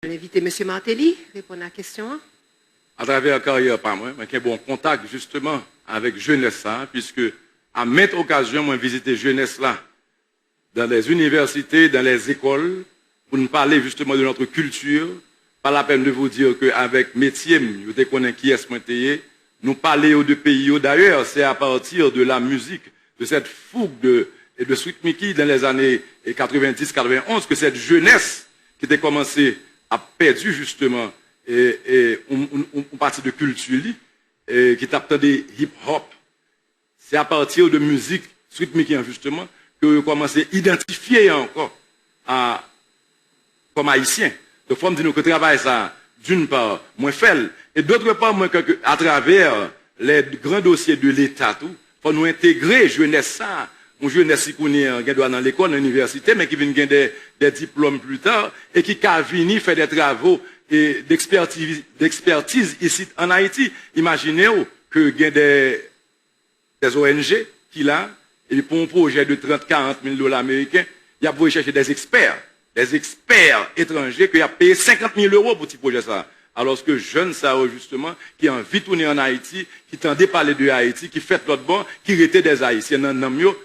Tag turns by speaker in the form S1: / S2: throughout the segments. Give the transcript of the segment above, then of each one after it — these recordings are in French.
S1: Je vais inviter M. Martelly à répondre à la question.
S2: À travers la carrière, par moi, j'ai un bon contact justement avec jeunesse, puisque à maintes occasions, moi, visité jeunesse là, dans les universités, dans les écoles, pour nous parler justement de notre culture. Pas la peine de vous dire qu'avec métier, vous connaissez qui est-ce que nous parler de pays. D'ailleurs, c'est à partir de la musique, de cette fougue et de Sweet Mickey dans les années 90-91 que cette jeunesse qui était commencée a perdu justement une partie de culture qui tape des hip-hop. C'est à partir de musique Sweet Mickey justement que vous commencez à identifier encore comme haïtien. Donc, il faut me dire que le travail, ça, d'une part, moins fait, et d'autre part, à travers les grands dossiers de l'État, il faut nous intégrer jeunesse ça, une jeunesse qui est dans l'école, dans l'université, mais qui vient gagner des diplômes plus tard, et qui a venu faire des travaux d'expertise ici en Haïti. Imaginez que il y a des ONG qui là, et pour un projet de 30-40 000 $ américains, il y a pour chercher des experts étrangers qui ont payé 50 000 € pour ce projet ça. Alors que jeunes ça justement qui ont envie de tourner en Haïti, qui tendaient parler de Haïti, qui fait l'autre bon, qui étaient des Haïtiens dans le ou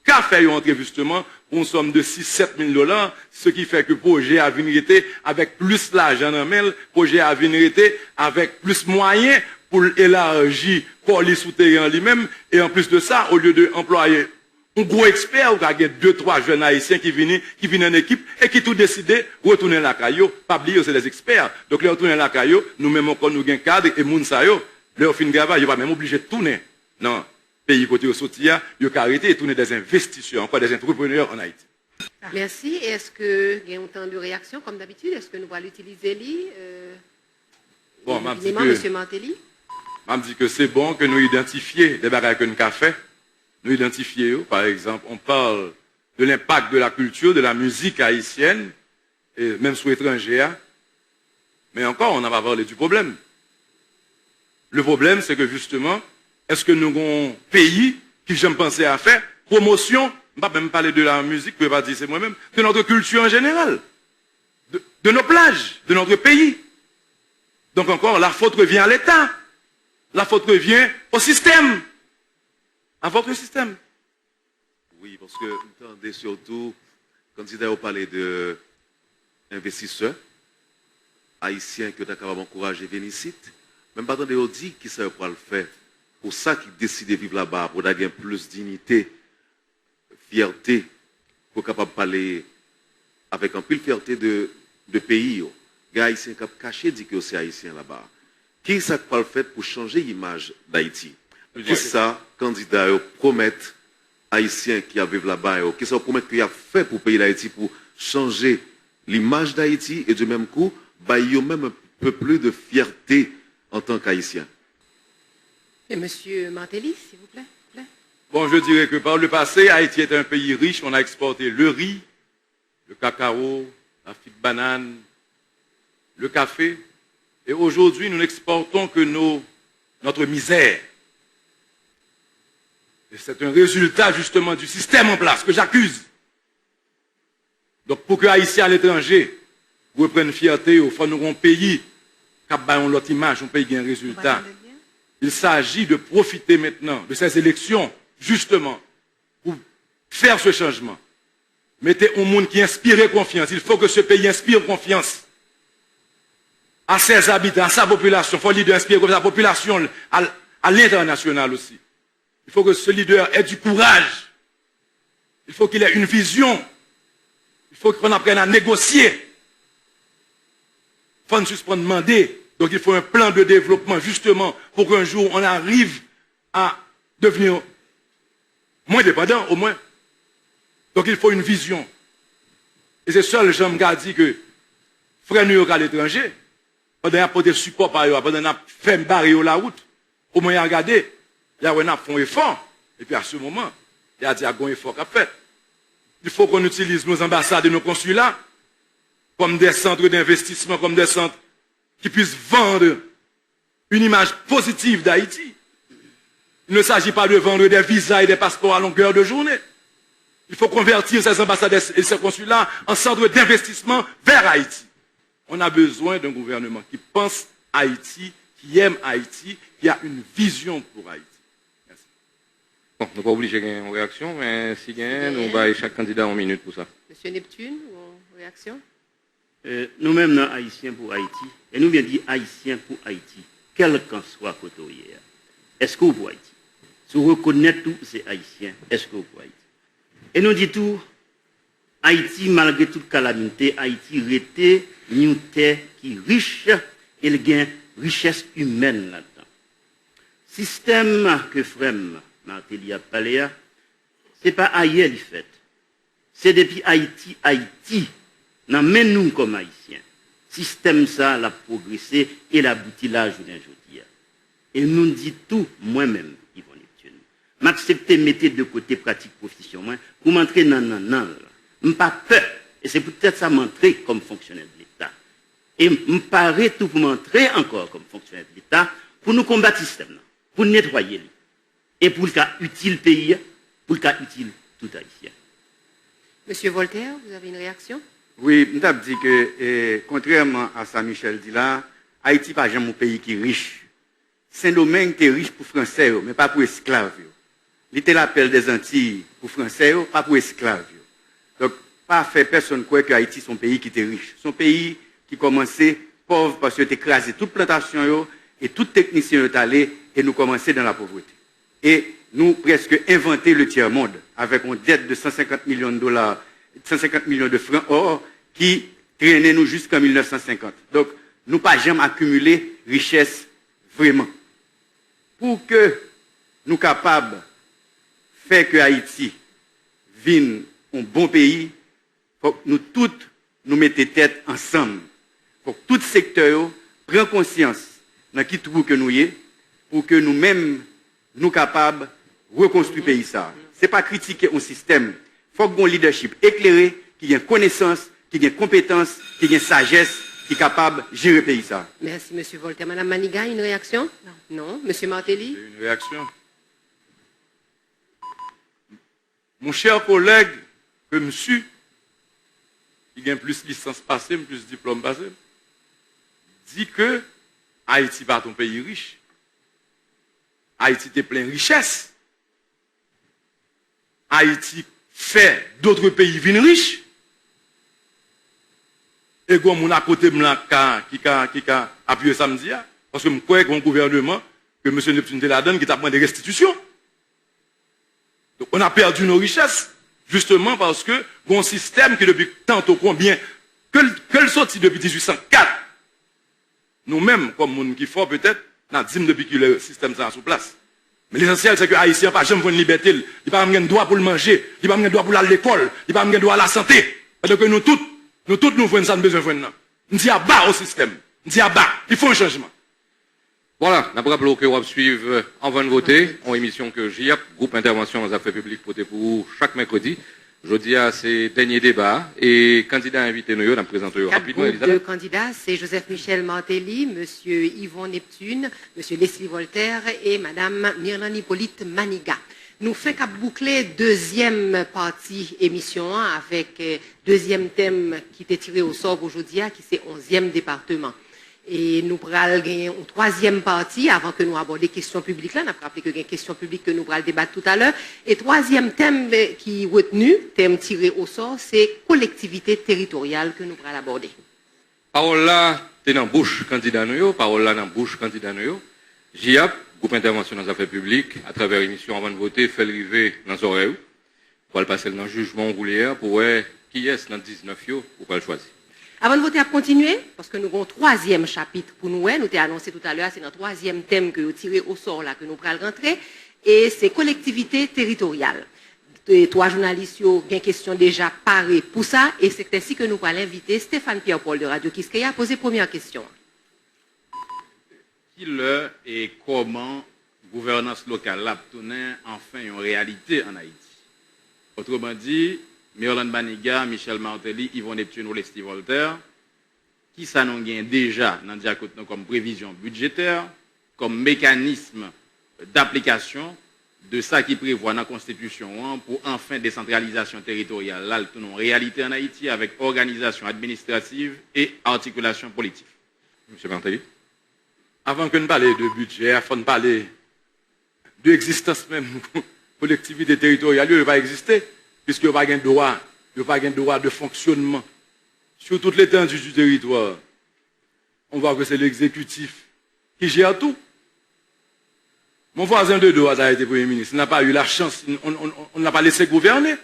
S2: qu'a fait entrer justement pour une somme de 6-7 000 $, ce qui fait que le projet a venu avec plus l'argent dans le projet a venu avec plus moyens pour élargir les souterrains lui-même, et en plus de ça, au lieu d'employer un gros expert, ou il y a 2-3 jeunes haïtiens qui viennent en équipe et qui tout décident de retourner la caillou. Pas oublier, c'est des experts. Donc, les retourner la caillou, nous-mêmes encore nous avons un cadre et moun sa yo, leur fin grava, ils vont même obligé de tourner. Non, pays côté au sotia, ils ont arrêté et tourner des investisseurs, encore des entrepreneurs en Haïti.
S1: Merci. Est-ce que il y a un temps de réaction comme d'habitude? Est-ce que nous allons utiliser
S2: bon,
S1: M. Martelly?
S2: Je me dis que c'est bon que nous identifions des bagages que nous avons fait. Nous identifions, par exemple, on parle de l'impact de la culture, de la musique haïtienne, et même sous étrangère. Mais encore, on n'a pas parlé du problème. Le problème, c'est que justement, est-ce que nous avons un pays qui j'aime penser à faire promotion, je ne vais pas même parler de la musique, je ne vais pas dire c'est moi-même, de notre culture en général, de nos plages, de notre pays. Donc encore, la faute revient à l'État. La faute revient au système. À votre système.
S3: Oui, parce que vous entendez surtout, candidat, vous parlez d'investisseurs haïtiens que vous êtes capable d'encourager à venir ici. Même pas attendez, vous dit qui ça va le faire. Pour ça qu'ils décident de vivre là-bas, pour avoir plus de dignité, fierté, pour capable de parler avec un peu de fierté de pays. Les haïtiens qui cachés disent que c'est haïtien là-bas. Qui ça va le faire pour changer l'image d'Haïti? Qui ça, candidat, promettent haïtiens qui vivent là-bas, qui ça promettent qu'il a fait pour le pays d'Haïti pour changer l'image d'Haïti et du même coup, il y a même un peu plus de fierté en tant qu'haïtien.
S1: Et M. Martelly, s'il vous plaît.
S2: Bon, je dirais que par le passé, Haïti est un pays riche. On a exporté le riz, le cacao, la figue banane, le café. Et aujourd'hui, nous n'exportons que notre misère. Et c'est un résultat justement du système en place que j'accuse. Donc pour que les Haïtiens à l'étranger reprennent fierté, il faut nous un pays qui a l'autre image, un pays qui a un résultat. Il s'agit de profiter maintenant de ces élections justement pour faire ce changement. Mettez un monde qui inspire confiance. Il faut que ce pays inspire confiance à ses habitants, à sa population. Il faut qu'il inspire sa population à l'international aussi. Il faut que ce leader ait du courage. Il faut qu'il ait une vision. Il faut qu'on apprenne à négocier. Il faut ne pas demander. Donc il faut un plan de développement justement pour qu'un jour on arrive à devenir moins dépendant au moins. Donc il faut une vision. Et c'est seul Jean m'a dit que frère nous à l'étranger, pendant apporter support par eux, pendant fait barrer la route, au moins regarder. Il y a un effort. Et puis à ce moment, il y a un effort qu'a fait. Il faut qu'on utilise nos ambassades et nos consulats comme des centres d'investissement, comme des centres qui puissent vendre une image positive d'Haïti. Il ne s'agit pas de vendre des visas et des passeports à longueur de journée. Il faut convertir ces ambassades et ces consulats en centres d'investissement vers Haïti. On a besoin d'un gouvernement qui pense Haïti, qui aime Haïti, qui a une vision pour Haïti. Merci.
S4: Bon, nous pas obligé de une réaction, mais si gain, nous va chaque candidat en minute pour ça.
S1: Monsieur Neptune, réaction?
S5: Nous-mêmes, nous Haïtiens pour Haïti, et nous bien dit Haïtiens pour Haïti, quel qu'en soit côté hier. Est-ce que vous pour Haïti? Si vous reconnaissez tout, c'est Haïtien, est-ce que vous pour Haïti? Et nous dit tout, Haïti, malgré toute calamité, Haïti était une terre qui est riche, et il y a une richesse humaine là-dedans. Système que Frem Martelly a parlé, ce n'est pas ailleurs, il fait. C'est depuis Haïti, non, mais nous comme Haïtiens, système ça l'a progressé et l'abouti là aujourd'hui. Et nous dit tout, moi-même, Yvon Neptune. M'accepter mettre de côté pratique profession, moi, pour m'entrer non. Je pas peur. Et c'est peut-être ça m'entrer comme fonctionnaire de l'État. Et me paraît tout pour m'entrer encore comme fonctionnaire de l'État, pour nous combattre le système, pour nettoyer. Et pour le cas utile pays, pour le cas utile tout Haïtien.
S1: Monsieur Voltaire, vous avez une réaction?
S6: Oui, je me dit que, contrairement à ça, Michel dit là, Haïti n'est pas jamais un pays qui est riche. Saint-Domingue est riche pour Français, mais pas pour esclaves. L'État l'appelle des Antilles pour Français, pas pour esclaves. Donc, pas faire personne croire que Haïti est un pays qui est riche. C'est un pays qui commençait pauvre parce qu'il a écrasé toute plantation et tout technicien est allé et nous commençons dans la pauvreté. Et nous presque inventé le tiers-monde avec une dette de 150 millions de dollars, 150 millions de francs or qui traînait nous jusqu'en 1950. Donc, nous pas jamais accumulé richesse vraiment. Pour que nous capables de faire que Haïti vienne un bon pays, faut que nous toutes nous mettions tête ensemble. Faut que tout secteur prenne conscience dans qui trou que nous y est, pour que nous-mêmes nous capables de reconstruire le pays. Ce n'est pas critiquer un système. Il faut que un leadership éclairé, qui ait connaissance, qui ait compétence, qui ait sagesse, qui est capable de gérer le pays.
S1: Merci, Monsieur Voltaire. Madame Maniga, une réaction? Non. Monsieur Martelly?
S2: Une réaction. Mon cher collègue, que monsieur, qui a plus de licence passée, plus de diplôme passé, dit que Haïti n'est pas un pays riche. Haïti est plein de richesses. Haïti fait d'autres pays venir riches. Et comme on a côté qui a appuyé samedi, parce que je crois qu'il y a un gouvernement que M. Neptune la donne qui a demandé des restitutions. Donc on a perdu nos richesses, justement parce que un système qui depuis tantôt combien, que le sorti depuis 1804, nous-mêmes, comme monde qui fort peut-être, nous disons depuis que le système est sous place. Mais l'essentiel, c'est que les Haïtiens n'ont pas jamais une liberté. Ils n'ont pas un droit pour le manger, ils n'ont pas un droit pour aller à l'école, ils n'ont pas un droit à la santé. Parce que nous tous, nous voulons ça, nous besoin de faire. Nous disons à bas au système. Nous disons à bas. Il faut un changement.
S4: Voilà, nous avons que vous suivre avant de voter, en émission que JIAP, groupe intervention aux affaires publiques, voté pour vous chaque mercredi. Jeudi à ces derniers débats et candidats invités, nous avons présenté rapidement.
S1: Deux candidats, c'est Joseph Michel Martelly, Monsieur Yvon Neptune, Monsieur Leslie Voltaire et Madame Myrnan Hippolyte Maniga. Nous faisons qu'à boucler deuxième partie émission avec deuxième thème qui était tiré au sort aujourd'hui, qui c'est 11e département. Et nous allons gagner une troisième partie avant que nous abordions les questions publiques. Là, on a rappelé que les questions publiques que nous allons débattre tout à l'heure. Et troisième thème qui est retenu, thème tiré au sort, c'est collectivité territoriale que nous allons aborder.
S4: Parole là, c'est dans la bouche candidat nous, parole là dans la bouche candidat nous. JIAP, groupe intervention dans les affaires publiques, à travers l'émission avant de voter, fait arriver dans les oreilles. Pour le passer dans le jugement roulière, pour voir qui est dans le 19 yo, pour pas le choisir.
S1: Avant de voter, à continuer, parce que nous avons un troisième chapitre pour nous, nous avons annoncé tout à l'heure, c'est notre troisième thème que nous tirons au sort là, que nous allons rentrer, et c'est collectivité territoriale. Et trois journalistes ont bien question déjà paré pour ça, et c'est ainsi que nous allons inviter Stéphane Pierre-Paul de Radio Kiskeya à poser première question.
S7: Qui l'heure et comment gouvernance locale l'a tourné enfin une réalité en Haïti? Autrement dit, Myrnan Maniga, Michel Martelly, Yvon Neptune ou Leslie Voltaire, qui ça nous gagne déjà dans le comme prévision budgétaire, comme mécanisme d'application de ça qui prévoit dans la Constitution pour enfin décentralisation territoriale, là, une réalité en Haïti avec organisation administrative et articulation politique.
S4: M. Martelly.
S2: Avant que nous parlions de budget, il faut nous parler de l'existence même collectivité territoriale, il ne va pas exister, puisqu'il n'y a pas de droit, il n'y a pas de droit de fonctionnement. Sur toute l'étendue du territoire, on voit que c'est l'exécutif qui gère tout. Mon voisin de droite a été Premier ministre, il n'a pas eu la chance, on n'a pas laissé gouverner.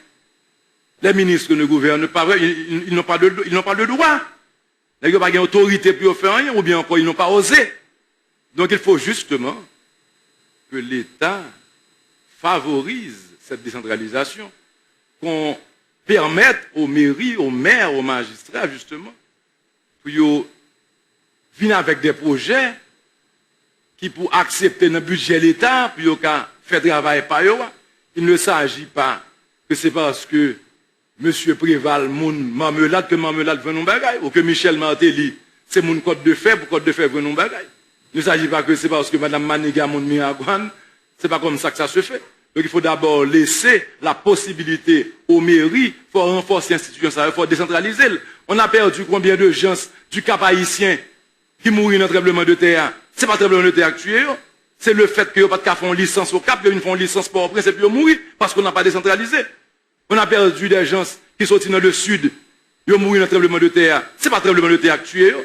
S2: Les ministres ne gouvernent pas, ils n'ont pas de droit. Ils n'ont pas d'autorité pour faire rien, ou bien encore ils n'ont pas osé. Donc il faut justement que l'État favorise cette décentralisation, qu'on permette aux mairies, aux maires, aux magistrats, justement, pour venir avec des projets qui, pour accepter le budget de l'État, pour faire travail par eux. Il ne s'agit pas que c'est parce que M. Préval, mon marmelade, que marmelade veut nous bagaille, ou que Michel Martelly, c'est mon code de fer, pour code de fer veut nous bagaille. Il ne s'agit pas que c'est parce que Mme Maniga, mon Miragouane, c'est pas comme ça que ça se fait. Donc il faut d'abord laisser la possibilité aux mairies pour renforcer l'institution, il faut décentraliser. On a perdu combien de gens du Cap haïtien qui mourent dans le tremblement de terre. Ce n'est pas le tremblement de terre actuel, c'est le fait qu'il n'y a pas de cas font licence au Cap, ils font licence pour après, c'est puis ils mourir parce qu'on n'a pas décentralisé. On a perdu des gens qui sont dans le sud, ils ont mouru dans le tremblement de terre. Ce n'est pas le tremblement de terre actuel,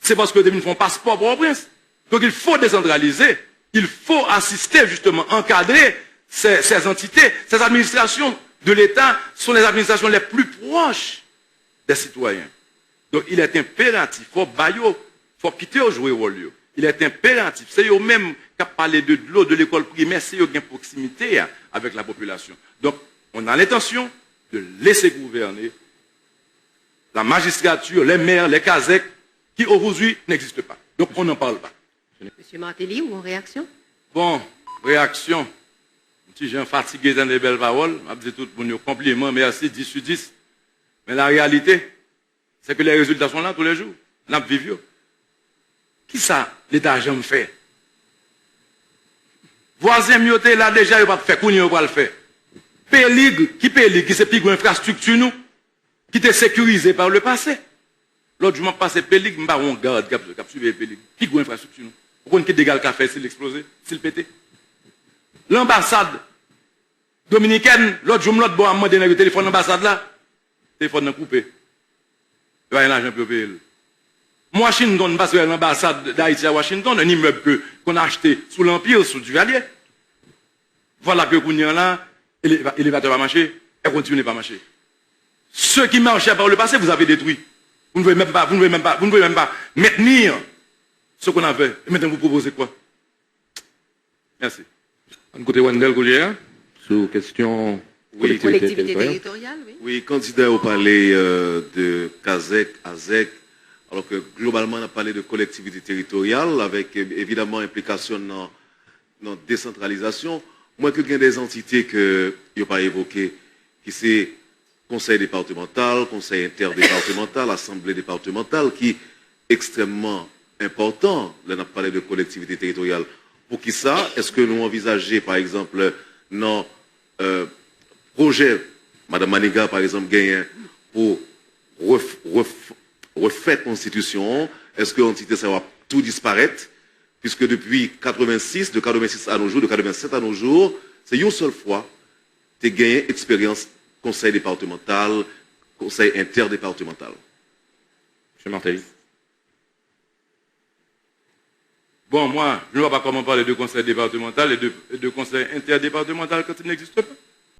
S2: c'est parce que ils font passeport pour prince. Donc il faut décentraliser, il faut assister justement, encadrer ces entités, ces administrations de l'État sont les administrations les plus proches des citoyens. Donc il est impératif, il faut quitter au jouer rôle. Il est impératif, c'est eux-mêmes qui parlent de l'eau de l'école primaire, c'est eux qui ont une proximité avec la population. Donc on a l'intention de laisser gouverner la magistrature, les maires, les CASEC, qui aujourd'hui n'existent pas. Donc on n'en parle pas.
S1: Monsieur Martelly, ou en réaction?
S2: Bon, réaction. Si j'ai fatigué dans les belles paroles, je dis tout pour nous compliments, merci, 10 sur 10. Mais la réalité, c'est que les résultats sont là tous les jours. Nous vivons. Qui ça, l'État jamais fait? Voisin mioté là déjà, il va faire, qu'on va le faire. Pélig, qui c'est plus grande infrastructure nous, qui était sécurisé par le passé. L'autre jour, je passe Pélig, je on garde, qui suit Pélig. Qui grande infrastructure nous? Pourquoi qui dégage le café s'il explose, s'il pète? L'ambassade dominicaine, l'autre jour, l'autre bon a demandé le téléphone de l'ambassade là, le téléphone est coupé. Il y a l'argent pour payer. Washington, parce que l'ambassade d'Haïti à Washington, un immeuble qu'on a acheté sous l'Empire, sous Duvalier. Voilà que qu'on y a là, l'élévateur va marcher, et continue pas marcher. Ceux qui marchaient par le passé, vous avez détruit. Vous ne pouvez même pas maintenir ce qu'on avait. Et maintenant, vous proposez quoi? Merci.
S4: On côté Wendell Goulier, sur question
S1: Collectivité territoriale, oui.
S3: Oui, candidat au palais de CASEC, ASEC, alors que globalement on a parlé de collectivité territoriale avec évidemment implication dans la décentralisation. Moi, que il y a des entités que je n'ai pas évoquées, qui c'est conseil départemental, conseil interdépartemental, assemblée départementale, qui est extrêmement important. Là, on a parlé de collectivité territoriale. Pour qui ça? Est-ce que nous envisageons, par exemple, nos projets, Mme Maniga, par exemple, gagne pour refaire constitution? Est-ce que l'entité, ça va tout disparaître? Puisque depuis 86, de 86 à nos jours, de 87 à nos jours, c'est une seule fois que tu as gagné expérience conseil départemental, conseil interdépartemental.
S4: M. Martelly.
S2: Bon, moi, je ne vois pas comment parler de conseil départemental et de conseil interdépartemental quand il n'existe pas.